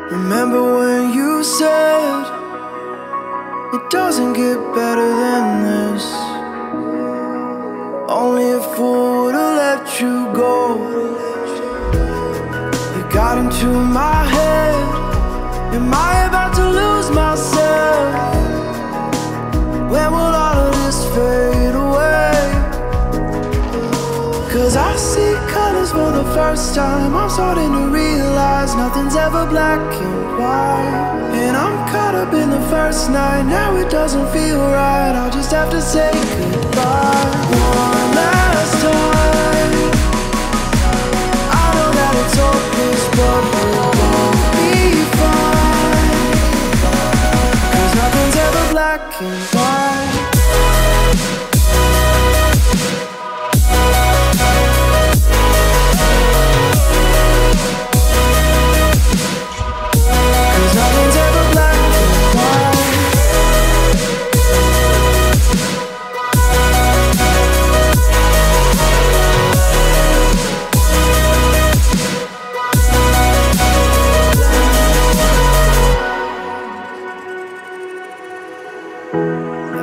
Remember when you said it doesn't get better than this? Only a fool would've let you go. You got into my head. Am I about to lose myself? When will all of this fade away? 'Cause I see colors for the first time. I'm starting to realize nothing's ever black and white. And I'm caught up in the first night. Now it doesn't feel right. I'll just have to say goodbye one last time. I know that it's hopeless, but we'll both be fine. 'Cause nothing's ever black and white.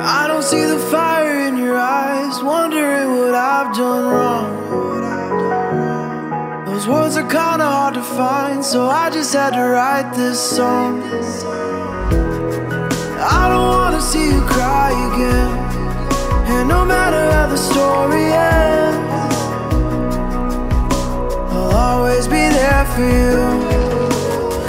I don't see the fire in your eyes, wondering what I've done wrong. Those words are kinda hard to find, so I just had to write this song. I don't wanna see you cry again, and no matter how the story ends, I'll always be there for you.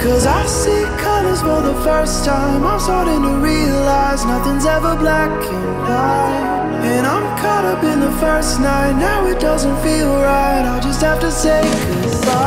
'Cause I see colors for the first time. I'm starting to realize nothing's ever black and white. And I'm caught up in the first night. Now it doesn't feel right. I'll just have to say goodbye.